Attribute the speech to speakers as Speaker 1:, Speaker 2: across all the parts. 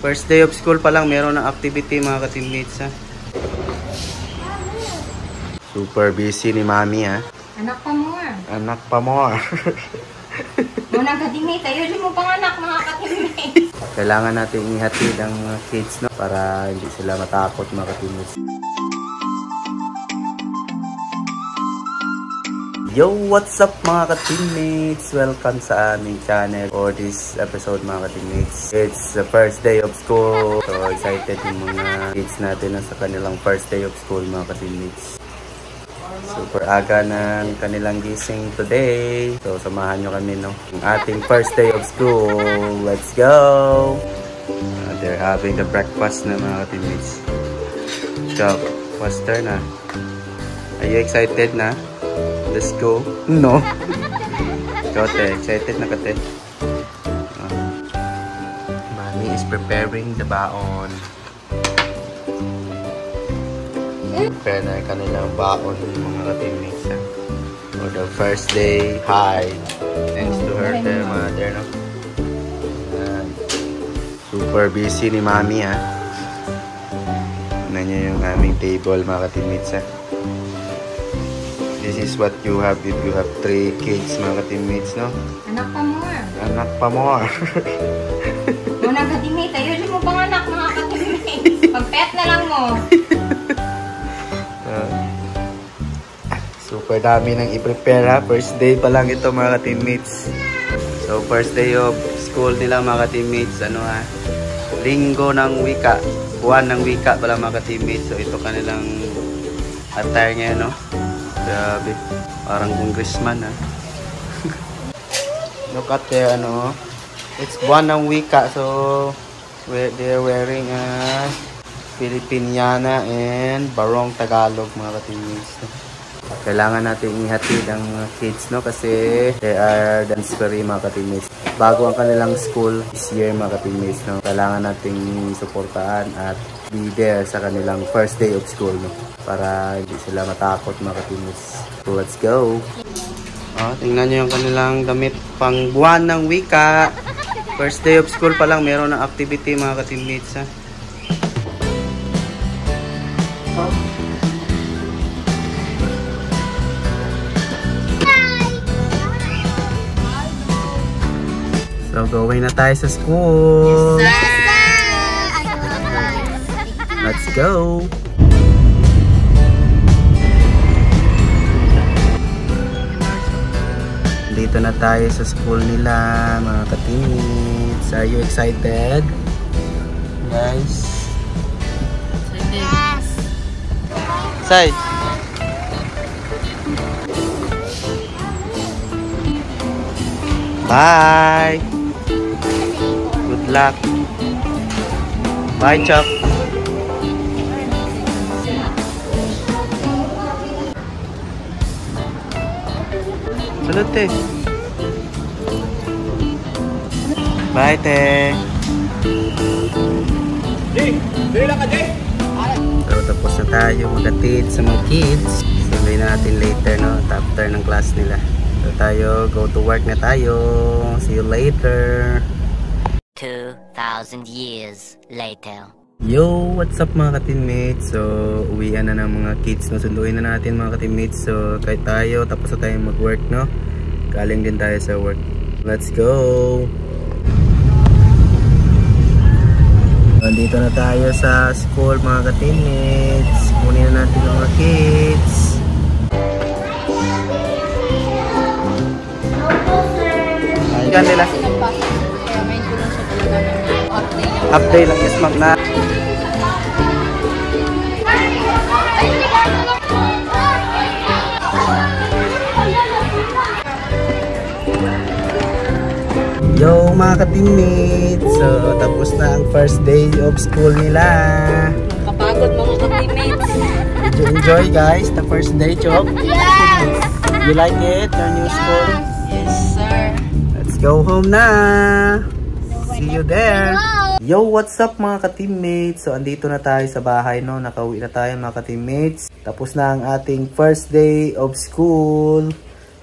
Speaker 1: First day of school pa lang, meron ng activity mga ka-teammates ha. Super busy ni Mami ha.
Speaker 2: Anak pa more.
Speaker 1: Anak pa more.
Speaker 2: Munang ka-teammate, ayun mo pang anak mga ka-teammate.
Speaker 1: Kailangan natin ihatid ang kids no, para hindi sila matakot mga ka-teammates. Yo, what's up mga ka-teammates? Welcome sa aming channel for this episode mga ka-teammates. It's the first day of school. So excited yung mga kids natin na sa kanilang first day of school mga ka-teammates. Super aga ng kanilang gising today. So samahan nyo kami no, yung ating first day of school. Let's go! They're having the breakfast na mga ka-teammates. So, faster na. Are you excited na? Let's go. No. Kote, excited na kate. Mommy is preparing the baon. Prepare na kanilang baon mga ka-teammates for the first day. Hi. Thanks to her, their mother, no? Super busy ni Mommy ha. Ano niyo yung aming table mga ka-teammates ha. This is what you have if you have 3 kids mga ka-teammates, no?
Speaker 2: Anak pa more.
Speaker 1: Anak pa more.
Speaker 2: Munang ka-teammate, ayun mo pang anak mga ka-teammate. Pag-pet na lang mo.
Speaker 1: Super dami nang i-prepare ha. First day pa lang ito mga ka-teammates. So first day of school nila mga ka-teammates, ano ha? Linggo ng wika. Buwan ng wika pala mga ka-teammates. So ito kanilang attire ngayon, no? Grabe, parang congressman ha. Look at the ano, it's buwan ng wika, so they're wearing a Filipiniana and Barong Tagalog mga ka-teammates. Kailangan natin ihatid ang kids no, kasi they are dancery mga ka-teammates. Bago ang kanilang school this year mga ka-teammates, no? Kailangan nating suportahan at be there sa kanilang first day of school no, para hindi sila matakot mga ka-teammates. So let's go. Tingnan nyo yung kanilang damit pang buwan ng wika. First day of school pa lang, meron ng activity mga ka-teammates ha. So going na tayo sa school.
Speaker 2: Yes, sir.
Speaker 1: Let's go. Dito na tayo sa school nila mga ka-teammates. Are you excited? Guys?
Speaker 2: Yes.
Speaker 1: Say. Bye. Good luck. Bye, Chuck. Salud, te. Bye, te. So, tapos na tayo mag-atid sa mga kids. Sunday natin later, no? After ng class nila. So, tayo, go to work na tayo. See you later.
Speaker 3: 2,000 years later.
Speaker 1: Yo, what's up mga ka-teammates? So, uwian na ng mga kids, no? Sunduin na natin mga ka-teammates. So, kahit tayo, tapos na tayo mag-work, no? Galing din tayo sa work. Let's go! Nandito na tayo sa school mga ka-teammates. Kunin na natin ang mga kids. Ayan nila. Half day lang yes ma'am na. Yo mga ka-teammates, so tapos na ang first day of school nila.
Speaker 2: Kapagod mga ka-teammates.
Speaker 1: Did you enjoy guys the first day, Chok?
Speaker 2: Yes.
Speaker 1: You like it, your new school?
Speaker 2: Yes, sir.
Speaker 1: Let's go home na. See you there. Yo, what's up mga ka-teammates? So andito na tayo sa bahay, no? Nakauwi na tayo mga ka-teammates. Tapos na ang ating first day of school.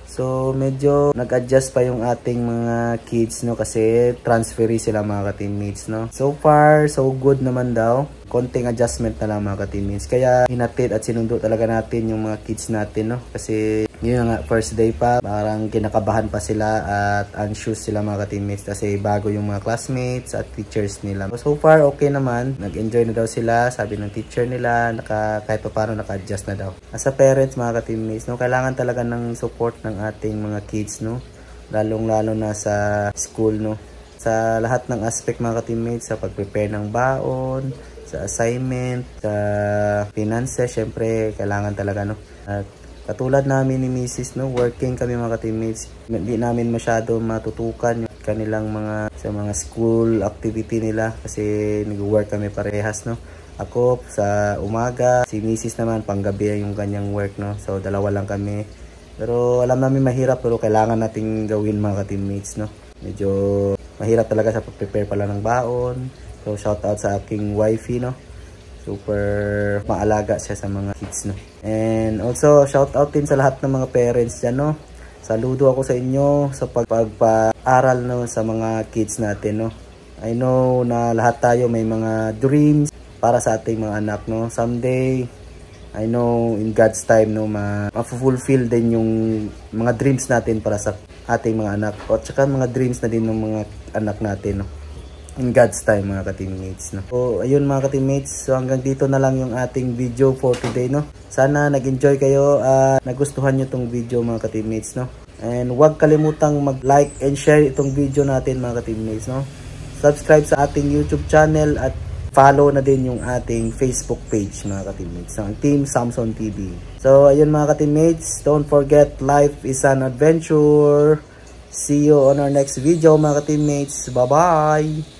Speaker 1: So So medyo nag-adjust pa yung ating mga kids, no, kasi transferee sila mga ka-teammates, no. So far so good naman daw. Konting adjustment na lang mga ka-teammates. Kaya hinatid at sinundo talaga natin yung mga kids natin, no, kasi yun nga, first day pa, parang kinakabahan pa sila at anxious sila mga ka-teammates kasi bago yung mga classmates at teachers nila. So far okay naman, nag-enjoy na daw sila, sabi ng teacher nila, kahit pa paano naka-adjust na daw. As a parents mga ka-teammates, no, kailangan talaga ng support ng ating mga kids, no, lalong-lalo na sa school, no, sa lahat ng aspect mga ka-teammates, sa pag-prepare ng baon, sa assignment, sa finances, syempre kailangan talaga, no. At katulad namin ni Mrs., no, working kami mga ka-teammates, hindi namin masyado matutukan yung kanilang sa mga school activity nila kasi nag-work kami parehas, no. Ako sa umaga, si Mrs. naman panggabi yung kanyang work, no. So dalawa lang kami. Pero alam namin mahirap, pero kailangan nating gawin mga ka-teammates, no. Medyo mahirap talaga sa pag-prepare pala ng baon. So shout out sa aking wifey, no. Super maalaga siya sa mga kids, no. And also shout out din sa lahat ng mga parents dyan, no. Saludo ako sa inyo sa pagpaaral, no, sa mga kids natin, no. I know na lahat tayo may mga dreams para sa ating mga anak, no. Someday, I know in God's time, no, ma-fulfill din yung mga dreams natin para sa ating mga anak. At saka mga dreams na din ng mga anak natin, no, in God's time mga ka-teammates, no. So ayun mga ka-teammates, so hanggang dito na lang yung ating video for today, no. Sana nag-enjoy kayo at nagustuhan nyo tong video mga ka-teammates, no. And huwag kalimutang mag-like and share itong video natin mga ka-teammates, no. Subscribe sa ating YouTube channel at follow na din yung ating Facebook page mga ka-teammates, ng Team Samson TV. So ayun mga ka-teammates, don't forget life is an adventure. See you on our next video mga ka-teammates. Bye bye.